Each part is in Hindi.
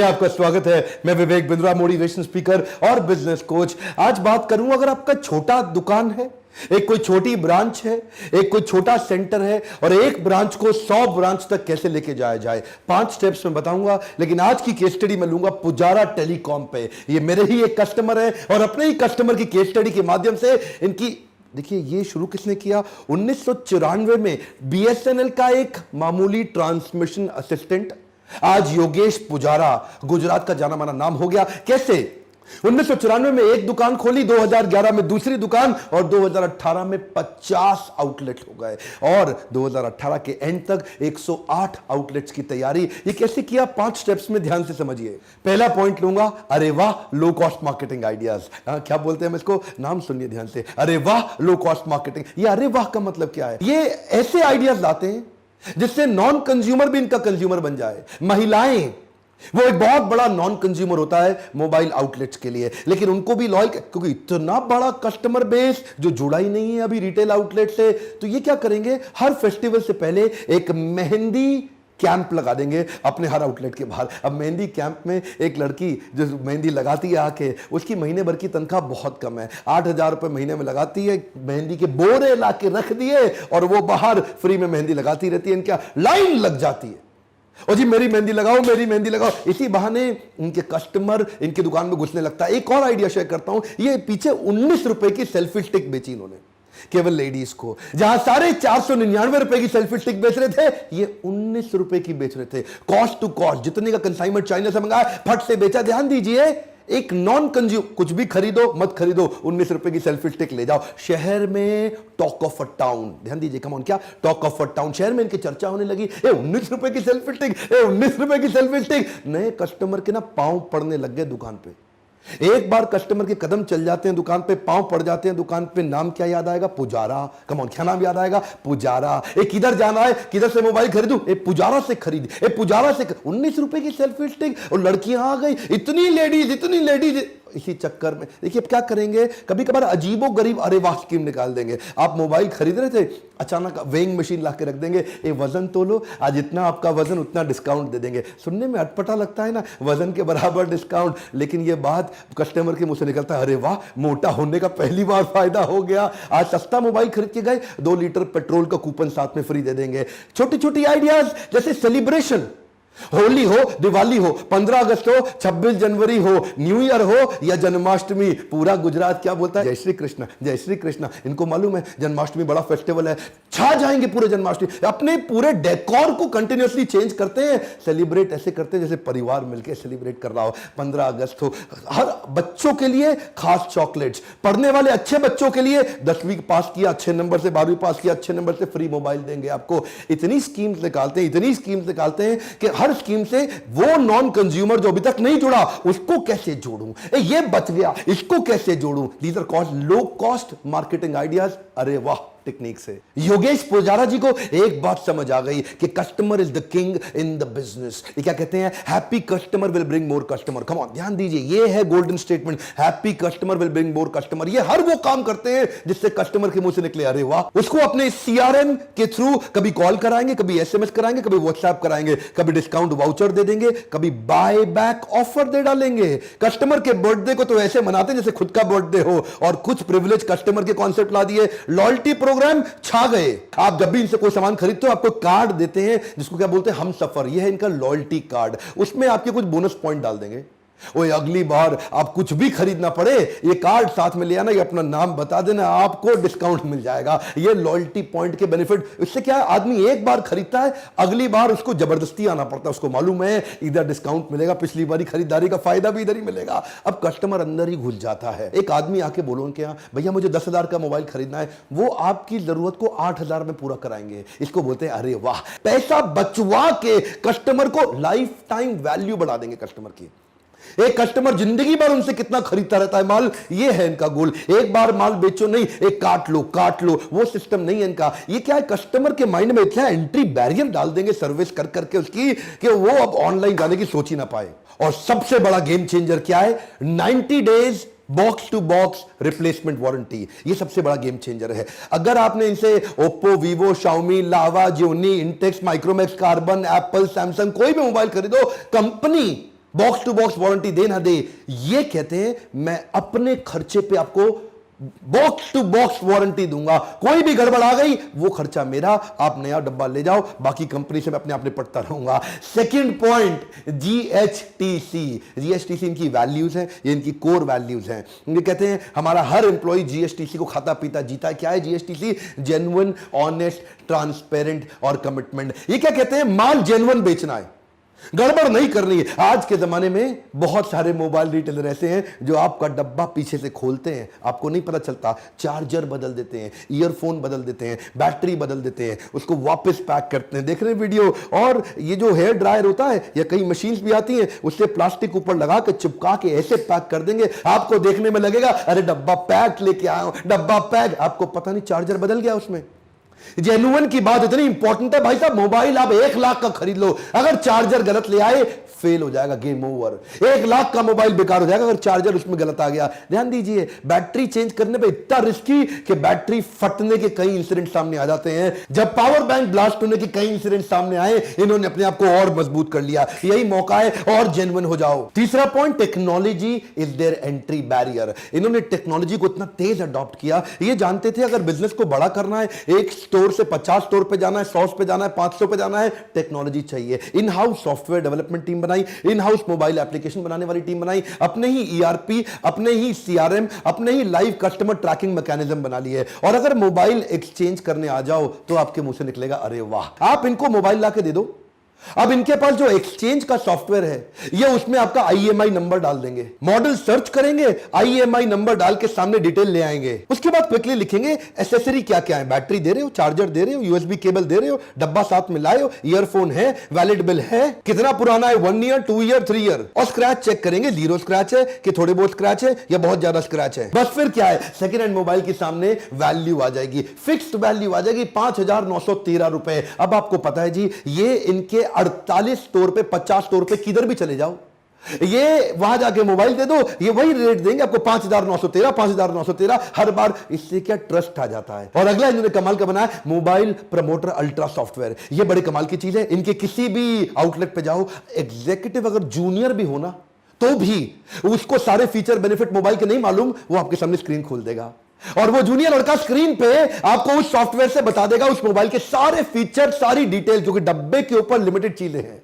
आपका स्वागत है। मैं विवेक बिंद्रा, मोटिवेशन स्पीकर और बिजनेस कोच। आज बात करूं, अगर आपका छोटा दुकान है, एक कोई छोटी ब्रांच है, एक कोई छोटा सेंटर है और एक ब्रांच को 100 ब्रांच तक कैसे लेके जाया जाए, 5 स्टेप्स में बताऊंगा। लेकिन आज की केस स्टडी में लूंगा पुजारा टेलीकॉम पे। ये मेरे ही एक कस्टमर है और अपने ही कस्टमर की केस स्टडी के माध्यम से इनकी, देखिए ये शुरू किसने किया, 1994 में बीएसएनएल का एक मामूली ट्रांसमिशन असिस्टेंट आज योगेश पुजारा, गुजरात का जाना माना नाम हो गया। कैसे? 1994 में एक दुकान खोली, 2011 में दूसरी दुकान और 2018 में 50 आउटलेट हो गए और 2018 के एंड तक 108 आउटलेट्स की तैयारी। ये कैसे किया, 5 स्टेप्स में ध्यान से समझिए। पहला पॉइंट लूंगा, अरे वाह लो कॉस्ट मार्केटिंग आइडियाज। क्या बोलते हैं हम इसको, नाम सुनिए ध्यान से, अरे वाह लो कॉस्ट मार्केटिंग। ये अरे वाह का मतलब क्या है? ये ऐसे आइडियाज लाते हैं जिससे नॉन कंज्यूमर भी इनका कंज्यूमर बन जाए। महिलाएं, वो एक बहुत बड़ा नॉन कंज्यूमर होता है मोबाइल आउटलेट्स के लिए, लेकिन उनको भी लॉयल, क्योंकि इतना बड़ा कस्टमर बेस जो जुड़ा ही नहीं है अभी रिटेल आउटलेट से, तो ये क्या करेंगे, हर फेस्टिवल से पहले एक मेहंदी कैंप लगा देंगे अपने हर आउटलेट के बाहर। अब मेहंदी कैंप में एक लड़की जो मेहंदी लगाती है आके, उसकी महीने भर की तनख्वाह बहुत कम है, 8,000 रुपए महीने में लगाती है, मेहंदी के बोरे ला के रख दिए और वो बाहर फ्री में मेहंदी लगाती रहती है। इनका लाइन लग जाती है, और जी मेरी मेहंदी लगाओ, मेरी मेहंदी लगाओ। इसी बहाने इनके कस्टमर इनकी दुकान में घुसने लगता है। एक और आइडिया शेयर करता हूं, ये पीछे 19 रुपए की सेल्फी स्टिक बेची इन्होंने केवल लेडीज को, जहां सारे 499 रुपए की सेल्फी स्टिक बेच रहे थे, ये 19 रुपए की बेच रहे थे। कॉस्ट टू कॉस्ट, जितने का कंसाइनमेंट चाइना से मंगाया फट से बेचा। ध्यान दीजिए, एक नॉन कंज्यूम, कुछ भी खरीदो मत खरीदो, 19 रुपए की सेल्फी स्टिक ले जाओ। शहर में टॉक ऑफ अ टाउन, ध्यान दीजिए, कम ऑन, क्या टॉक ऑफ अ टाउन, शहर में इनकी चर्चा होने लगी। 19 रुपए की सेल्फी स्टिक, 19 रुपए की सेल्फी स्टिक। नए कस्टमर के ना पांव पड़ने लग गए दुकान पे। एक बार कस्टमर के कदम चल जाते हैं दुकान पे, पांव पड़ जाते हैं दुकान पे, नाम क्या याद आएगा, पुजारा। कम ऑन, क्या नाम याद आएगा, पुजारा। किधर जाना है, किधर से मोबाइल खरीदूं, पुजारा से खरीद, पुजारा से। 19 रुपए की सेल्फी स्टिक और लड़कियां आ गई, इतनी लेडीज। इसी चक्कर में देखिए अब क्या करेंगे, कभी कभार अजीबो गरीब अरे वाह स्कीम निकाल देंगे। आप मोबाइल खरीद रहे थे, अचानक वेइंग मशीन ला के रख देंगे, ये वजन तोलो, आज इतना आपका वजन उतना डिस्काउंट दे देंगे। सुनने में अटपटा लगता है ना, वजन के बराबर डिस्काउंट, लेकिन ये बात कस्टमर के मुंह से निकलता है, अरे वाह मोटा होने का पहली बार फायदा हो गया। आज सस्ता मोबाइल खरीद के गए, 2 लीटर पेट्रोल का कूपन साथ में फ्री दे देंगे। छोटी छोटी आइडियाज, जैसे सेलिब्रेशन, होली हो, दिवाली हो, 15 अगस्त हो, 26 जनवरी हो, न्यू ईयर हो या जन्माष्टमी, पूरा गुजरात क्या बोलता है, जय श्री कृष्ण, जय श्री कृष्ण। इनको मालूम है जन्माष्टमी बड़ा फेस्टिवल है, छा जाएंगे पूरे जन्माष्टमी। अपने पूरे डेकोर को कंटिन्यूअसली चेंज करते हैं, सेलिब्रेट ऐसे करते हैं जैसे परिवार मिलकर सेलिब्रेट कर रहा हो। 15 अगस्त हो, हर बच्चों के लिए खास चॉकलेट्स, पढ़ने वाले अच्छे बच्चों के लिए 10वीं पास किया अच्छे नंबर से, 12वीं पास किया अच्छे नंबर से, फ्री मोबाइल देंगे आपको। इतनी स्कीम्स निकालते हैं कि हर स्कीम से वो नॉन कंज्यूमर जो अभी तक नहीं जुड़ा, उसको कैसे जोड़ूं, ये बच गया, इसको कैसे जोड़ूं। These are called low cost marketing ideas, अरे वाह टेक्निक से। योगेश पुजारा जी को एक बात समझ आ गई कि customer is the king in the business. ये क्या कहते हैं, happy customer will bring more customer. Come on, ध्यान दीजिए, ये है golden statement, happy customer will bring more customer. ये हर वो काम करते हैं जिससे कस्टमर के मुंह से निकले अरे वाह। उसको अपने सीआरएम के थ्रू कभी कॉल कराएंगे, कभी एसएमएस कराएंगे, कभी व्हाट्सएप कराएंगे, कभी डिस्काउंट वाउचर दे देंगे, कभी बाय बैक ऑफर दे डालेंगे। कस्टमर के बर्थडे को तो ऐसे मनाते हैं जैसे खुद का बर्थडे हो, और कुछ प्रिविलेज कस्टमर के कॉन्सेप्ट ला दिए। लॉयल्टी प्रोग्राम छा गए। आप जब भी इनसे कोई सामान खरीदते हो, आपको कार्ड देते हैं जिसको क्या बोलते हैं, हम सफर। ये है इनका लॉयल्टी कार्ड, उसमें आपके कुछ बोनस पॉइंट डाल देंगे। ओए अगली बार आप कुछ भी खरीदना पड़े, ये कार्ड साथ में ले आना, ये अपना नाम बता देना, आपको डिस्काउंट मिल जाएगा। ये लॉयल्टी पॉइंट के बेनिफिट, इससे क्या है, आदमी एक बार खरीदता है, अगली बार उसको जबरदस्ती आना पड़ता है। उसको मालूम है इधर डिस्काउंट मिलेगा, पिछली बारी खरीदारी का फायदा भी इधर ही मिलेगा। अब कस्टमर अंदर ही घुस जाता है। एक आदमी आके बोलो उनके यहाँ, भैया मुझे 10,000 का मोबाइल खरीदना है, वो आपकी जरूरत को 8,000 में पूरा कराएंगे। इसको बोलते हैं अरे वाह। पैसा बचवा के कस्टमर को लाइफ टाइम वैल्यू बढ़ा देंगे कस्टमर की। एक कस्टमर जिंदगी भर उनसे कितना खरीदता रहता है माल, ये है इनका गोल। एक बार माल बेचो नहीं, एक काट लो, वो सिस्टम नहीं है इनका। ये क्या है, कस्टमर के माइंड में इतना एंट्री बैरियर डाल देंगे सर्विस कर करके उसकी, कि वो अब ऑनलाइन जाने की सोच ही ना पाए। और सबसे बड़ा गेम चेंजर क्या है, 90 days box to box replacement warranty. ये सबसे बड़ा गेम चेंजर है। अगर आपने इनसे Oppo, Vivo, Xiaomi, Lava, Gionee, Intex, Micromax, Karbonn, Apple, Samsung कोई भी मोबाइल खरीदो, company box to box warranty दे ना दे, ये कहते हैं मैं अपने खर्चे पे आपको बॉक्स टू बॉक्स वारंटी दूंगा, कोई भी गड़बड़ आ गई वो खर्चा मेरा, आप नया डब्बा ले जाओ, बाकी कंपनी से मैं अपने आप निपटता रहूंगा। Second point, GHTC. जीएचटीसी इनकी वैल्यूज हैं, ये इनकी कोर वैल्यूज हैं। ये कहते हैं हमारा हर एम्प्लॉय जीएचटीसी को खाता पीता जीता। क्या है जीएचटीसी? जेन्युइन, ऑनेस्ट, ट्रांसपेरेंट और कमिटमेंट। ये क्या कहते हैं? माल जेन्युइन बेचना है, गड़बड़ नहीं करनी है। आज के जमाने में बहुत सारे मोबाइल रिटेलर ऐसे हैं जो आपका डब्बा पीछे से खोलते हैं, आपको नहीं पता चलता, चार्जर बदल देते हैं, ईयरफोन बदल देते हैं, बैटरी बदल देते हैं, उसको वापस पैक करते हैं। देख रहे हैं वीडियो? और ये जो हेयर ड्रायर होता है या कई मशीन्स भी आती हैं, उससे प्लास्टिक ऊपर लगा के चिपका के ऐसे पैक कर देंगे, आपको देखने में लगेगा अरे डब्बा पैक लेके आया हूं, डब्बा पैक, आपको पता नहीं चार्जर बदल गया उसमें। जेन्युइन की बात इतनी इंपॉर्टेंट है भाई साहब, मोबाइल आप 1 लाख का खरीद लो, अगर चार्जर गलत ले आए फेल हो जाएगा, गेम ओवर। 1 लाख का मोबाइल बेकार हो जाएगा अगर चार्जर उसमें गलत आ गया। ध्यान दीजिए, बैटरी चेंज करने पे इतना रिस्की कि बैटरी फटने के कई इंसिडेंट सामने आ जाते हैं। जब पावर बैंक ब्लास्ट होने के कई इंसिडेंट सामने आए, इन्होंने अपने आप को और मजबूत कर लिया। यही मौका है, और जेन्युइन हो जाओ। तीसरा point, technology is there entry barrier. इन्होंने टेक्नोलॉजी को इतना तेज अडॉप्ट किया, ये जानते थे अगर बिजनेस को बड़ा करना है, एक स्टोर से 50 स्टोर पे जाना है, 100 पे जाना है, 500 पे जाना है, टेक्नोलॉजी चाहिए। In house software development team बनाई, इन हाउस मोबाइल एप्लीकेशन बनाने वाली टीम बनाई, अपने ही ईआरपी, अपने ही सीआरएम, अपने ही लाइव कस्टमर ट्रैकिंग मैकेनिज्म बना लिए। और अगर मोबाइल एक्सचेंज करने आ जाओ तो आपके मुंह से निकलेगा अरे वाह। आप इनको मोबाइल लाके दे दो, अब इनके पास जो एक्सचेंज का सॉफ्टवेयर है, ये उसमें आपका आईएमआई नंबर डाल देंगे, मॉडल सर्च करेंगे, आईएमआई नंबर डाल के सामने डिटेल ले आएंगे। उसके बाद क्विकली लिखेंगे एसेसरी क्या क्या है, बैटरी दे रहे हो, चार्जर दे रहे हो, यूएसबी केबल दे रहे हो, डब्बा साथ में लाए हो, ईयरफोन है, वैलिड बिल है, कितना पुराना है, 1 ईयर, 2 ईयर, 3 ईयर, और स्क्रैच चेक करेंगे, 0 स्क्रैच है कि थोड़े बहुत स्क्रैच है या बहुत ज्यादा स्क्रैच है। बस फिर क्या है, सेकेंड हैंड मोबाइल के सामने वैल्यू आ जाएगी, फिक्स्ड वैल्यू आ जाएगी 5,913 रुपए। अब आपको पता है जी, ये इनके 48 स्टोर पे, 50 स्टोर पे, किधर भी चले जाओ, ये वहां जाके मोबाइल दे दो, ये वही रेट देंगे आपको, 5,913, 5,913 हर बार। इससे क्या ट्रस्ट आ जाता है। और अगला इन्होंने कमाल का बनाया, मोबाइल प्रमोटर अल्ट्रा सॉफ्टवेयर। ये बड़े कमाल की चीज है। इनके किसी भी आउटलेट पे जाओ, एग्जीक्यूटिव अगर जूनियर भी हो ना, तो भी उसको सारे फीचर बेनिफिट मोबाइल के नहीं मालूम, वो आपके सामने स्क्रीन खोल देगा, और वो जूनियर लड़का स्क्रीन पे आपको उस सॉफ्टवेयर से बता देगा उस मोबाइल के सारे फीचर, सारी डिटेल, जो कि डब्बे के ऊपर लिमिटेड चीजें हैं,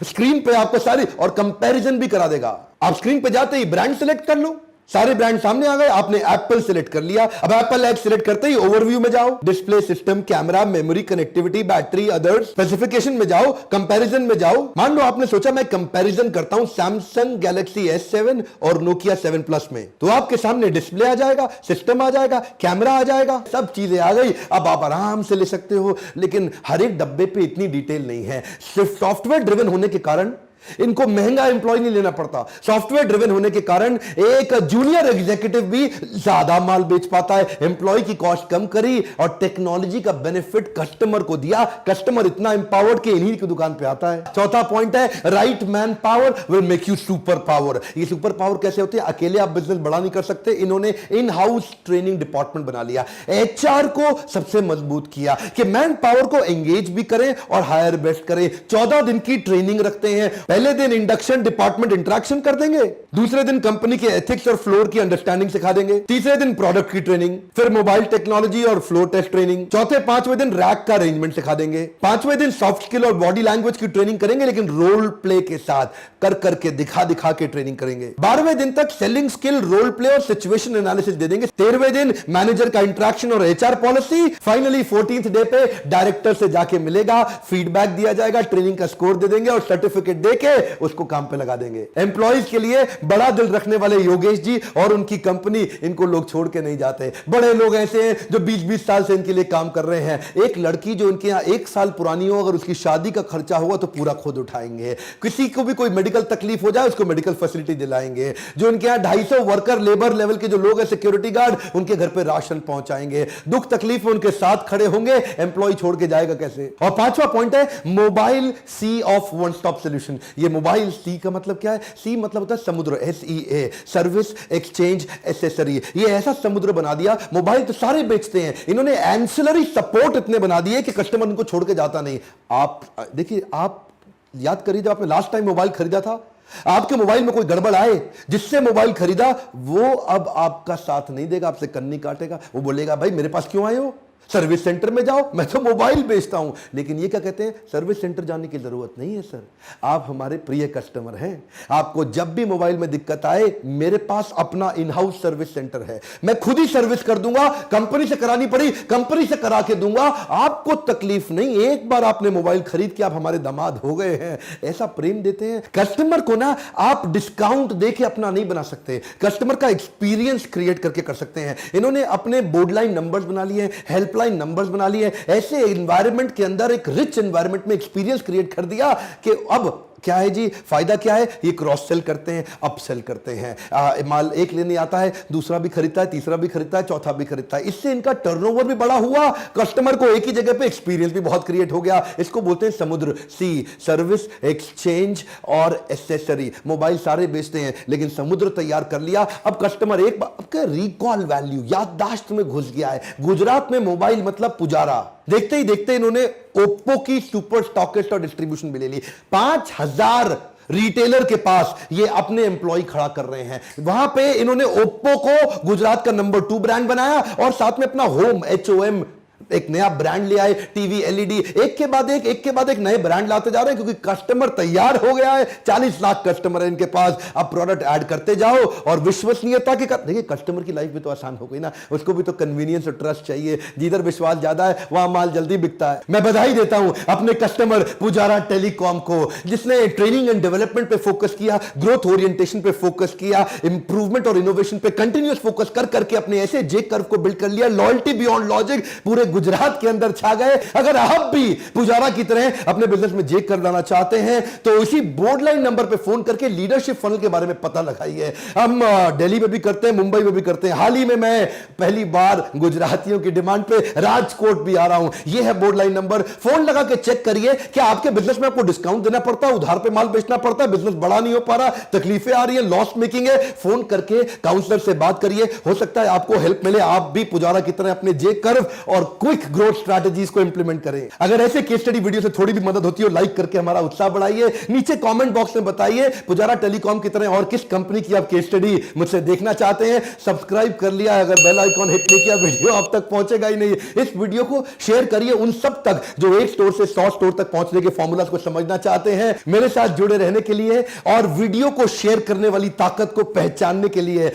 स्क्रीन पे आपको सारी, और कंपैरिजन भी करा देगा। आप स्क्रीन पे जाते ही ब्रांड सेलेक्ट कर लो, सारे ब्रांड सामने आ गए, आपने एप्पल सिलेक्ट कर लिया। अब एप्पल ऐप सिलेक्ट करते ही ओवरव्यू में जाओ, display, system, camera, memory, connectivity, battery, others, specification में जाओ, कंपैरिजन में जाओ। मान लो आपने सोचा मैं कंपैरिजन करता हूं सैमसंग गैलेक्सी S7 और नोकिया 7 प्लस में, तो आपके सामने डिस्प्ले आ जाएगा, सिस्टम आ जाएगा, कैमरा आ जाएगा, सब चीजें आ गई। अब आप आराम से ले सकते हो, लेकिन हर एक डब्बे पे इतनी डिटेल नहीं है। सिर्फ सॉफ्टवेयर ड्रिवन होने के कारण इनको महंगा एम्प्लॉय नहीं लेना पड़ता। सॉफ्टवेयर ड्रिवन होने के कारण एक जूनियर एग्जीक्यूटिव भी ज्यादा माल बेच पाता है, एम्प्लॉय की कॉस्ट कम करी और टेक्नोलॉजी का बेनिफिट कस्टमर को दिया। कस्टमर इतना एम्पावर्ड कि इन्हीं की दुकान पे आता है। चौथा पॉइंट है, right man power will make you super power. ये सुपर पावर कैसे होती है? अकेले आप बिजनेस बड़ा नहीं कर सकते, इन्होंने इन हाउस ट्रेनिंग डिपार्टमेंट बना लिया, एचआर को सबसे मजबूत किया कि मैन पावर को एंगेज भी करें और हायर बेस्ट करें। 14 दिन की ट्रेनिंग रखते हैं। पहले दिन इंडक्शन, डिपार्टमेंट इंटरेक्शन कर देंगे, दूसरे दिन कंपनी के एथिक्स और फ्लोर की अंडरस्टैंडिंग सिखा देंगे, तीसरे दिन प्रोडक्ट की ट्रेनिंग, फिर मोबाइल टेक्नोलॉजी और फ्लोर टेस्ट ट्रेनिंग, चौथे पांचवें दिन रैक का अरेंजमेंट सिखा देंगे, पांचवें दिन सॉफ्ट स्किल और बॉडी लैंग्वेज की ट्रेनिंग करेंगे, लेकिन रोल प्ले के साथ, कर करके, दिखा दिखा के ट्रेनिंग करेंगे। 12वें दिन तक सेलिंग स्किल, रोल प्ले और सिचुएशन एनालिसिस दे देंगे। 13वें दिन मैनेजर का इंटरेक्शन और HR policy. Finally 14th day पे डायरेक्टर से जाके मिलेगा, फीडबैक दिया जाएगा, ट्रेनिंग का स्कोर दे देंगे और सर्टिफिकेट देके उसको काम पे लगा देंगे। एम्प्लॉइज के लिए बड़ा दिल रखने वाले योगेश जी और उनकी कंपनी, इनको लोग छोड़ के नहीं जाते। बड़े लोग ऐसे हैं जो 20-20 साल से इनके लिए काम कर रहे हैं। एक लड़की जो इनके यहां 1 साल पुरानी हो, अगर उसकी शादी का खर्चा होगा तो पूरा खुद उठाएंगे। किसी को भी कोई मेडिकल तकलीफ हो जाए, उसको मेडिकल फैसिलिटी दिलाएंगे। जो इनके यहां 250 वर्कर लेबर लेवल के जो लोग हैं, सिक्योरिटी गार्ड, उनके घर पे राशन पहुंचाएंगे। दुख तकलीफ में उनके साथ खड़े होंगे। एम्प्लॉय छोड़ के जाएगा कैसे? और 5वां पॉइंट है, mobile C of one stop solution. ये मोबाइल सी का मतलब क्या है? सी मतलब होता है समुद्र, SEA, सर्विस, एक्सचेंज, एसेसरी। ये ऐसा समुद्र बना दिया। मोबाइल तो सारे बेचते हैं, इन्होंने एंसिलरी सपोर्ट इतने बना दिए कि कस्टमर इनको छोड़ के जाता नहीं। आप देखिए, आप याद करिए, जब आपने लास्ट टाइम मोबाइल खरीदा था, आपके मोबाइल में कोई गड़बड़ आए, जिससे मोबाइल खरीदा वो अब आपका साथ नहीं देगा, आपसे कन्नी काटेगा। वो बोलेगा भाई मेरे पास क्यों आए हो, सर्विस सेंटर में जाओ, मैं तो मोबाइल बेचता हूं। लेकिन ये क्या कहते हैं, सर्विस सेंटर जाने की जरूरत नहीं है सर, आप हमारे प्रिय कस्टमर हैं। आपको जब भी मोबाइल में दिक्कत आए, मेरे पास अपना इन हाउस सर्विस सेंटर है, मैं खुद ही सर्विस कर दूंगा। कंपनी से करानी पड़ी कंपनी से करा के दूंगा, आपको तकलीफ नहीं। एक बार आपने मोबाइल खरीद के आप हमारे दामाद हो गए हैं। ऐसा प्रेम देते हैं कस्टमर को ना। आप डिस्काउंट देके अपना नहीं बना सकते, कस्टमर का एक्सपीरियंस क्रिएट करके कर सकते हैं। इन्होंने अपने बोर्ड लाइन नंबर्स बना लिए, हेल्पलाइन नंबर्स बना लिए, ऐसे एनवायरनमेंट के अंदर एक रिच एनवायरनमेंट में एक्सपीरियंस क्रिएट कर दिया कि अब क्या है जी, फायदा क्या है, ये क्रॉस सेल करते हैं, अप सेल करते हैं। माल एक लेने आता है, दूसरा भी खरीदता है, तीसरा भी खरीदता है, चौथा भी खरीदता है। इससे इनका टर्नओवर भी बड़ा हुआ, कस्टमर को एक ही जगह पे एक्सपीरियंस भी बहुत क्रिएट हो गया। इसको बोलते हैं समुद्र, सी, सर्विस, एक्सचेंज और एसेसरी। मोबाइल सारे बेचते हैं, लेकिन समुद्र तैयार कर लिया। अब कस्टमर एक बार रिकॉल वैल्यू, याददाश्त में घुस गया है। गुजरात में मोबाइल मतलब पुजारा, देखते ही देखते इन्होंने ओप्पो की सुपर स्टॉकिस्ट और डिस्ट्रीब्यूशन भी ले ली। 5000 रिटेलर के पास ये अपने एम्प्लॉय खड़ा कर रहे हैं। वहां पे इन्होंने ओप्पो को गुजरात का नंबर 2 ब्रांड बनाया और साथ में अपना होम HOM एक नया ब्रांड ले आए। टीवी, LED, एक के बाद एक नए ब्रांड लाते जा रहे हैं, क्योंकि कस्टमर तैयार हो गया है। 40 लाख कस्टमर है इनके पास। अब प्रोडक्ट ऐड करते जाओ और विश्वसनीयता के देखिए, कस्टमर की लाइफ भी तो आसान हो गई ना, उसको भी तो कन्वीनियंस और ट्रस्ट चाहिए। जिधर विश्वास ज्यादा है वहां माल जल्दी बिकता है। मैं बधाई देता हूं अपने कस्टमर पुजारा टेलीकॉम को, जिसने ट्रेनिंग एंड डेवलपमेंट पे फोकस किया, ग्रोथ ओरिएंटेशन पे फोकस किया, इंप्रूवमेंट और इनोवेशन पे कंटिन्यूअस फोकस कर करके अपने ऐसे जे कर्व को बिल्ड कर लिया। लॉयल्टी बियॉन्ड लॉजिक पूरे गुजरात के अंदर छा गए। अगर आप भी पुजारा की तरह अपने बिजनेस में जेक कर लाना चाहते हैं तो इसी बोर्ड लाइन नंबर पे फोन करके लीडरशिप फनल के बारे में पता लगाइए। हम दिल्ली में भी करते हैं, मुंबई में भी करते हैं। हाल ही में मैं पहली बार गुजरातियों की डिमांड पे राजकोट भी आ रहा हूं। यह है बोर्ड लाइन नंबर, फोन लगा के चेक करिए क्या आपके बिजनेस में आपको डिस्काउंट देना पड़ता है, उधार पे माल बेचना पड़ता है, बिजनेस बड़ा नहीं हो पा रहा, तकलीफें आ रही है, लॉस मेकिंग है। फोन करके काउंसलर से बात करिए, हो सकता है आपको हेल्प मिले, आप भी पुजारा की तरह अपने जे कर्व और क्विक ग्रोथ स्ट्रैटेजीज को इंप्लीमेंट करें। अगर ऐसे केस स्टडी वीडियो से थोड़ी भी मदद होती है, लाइक करके हमारा उत्साह बढ़ाइए। नीचे कमेंट बॉक्स में बताइए पुजारा टेलीकॉम की तरह और किस कंपनी की आप केस स्टडी मुझसे देखना चाहते हैं। सब्सक्राइब कर लिया, अगर बेल आइकॉन हिट नहीं किया वीडियो आप तक पहुंचेगा ही नहीं। इस वीडियो को शेयर करिए उन सब तक जो एक स्टोर से 100 स्टोर तक पहुंचने के फॉर्मूलाज को समझना चाहते हैं। मेरे साथ जुड़े रहने के लिए और वीडियो को शेयर करने वाली ताकत को पहचानने के लिए